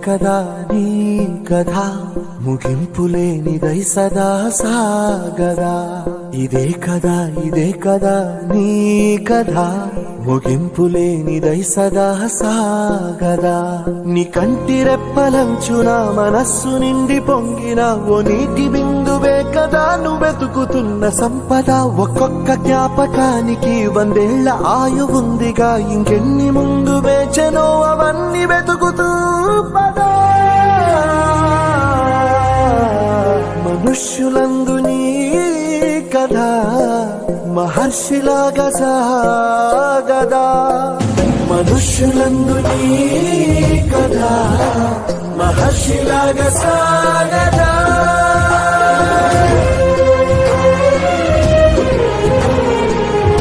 కదా నీ కథ ముగింపులేనిదై సదా సాగదా. ఇదే కదా నీ కథ ముగింపులేనిదై సదా సాగదా. నీ కంటి రెప్పలంచున మనస్సు నిండి పొంగిన ఓ నీటి బిందువే కదా నువ్వెతుకుతున్న సంపద. ఒక్కొక్క జ్ఞాపకానికి 100 ఏళ్ల ఆయువుందిగా, ఇంకెన్ని ముందు వేచనో అవన్నీ వెతుకుతూ పదా. మనుష్యులందు నీ కథ మహర్షిలాగా సాగదా. మనుష్యులందు నీ కథ మహర్షిలాగా సాగదా.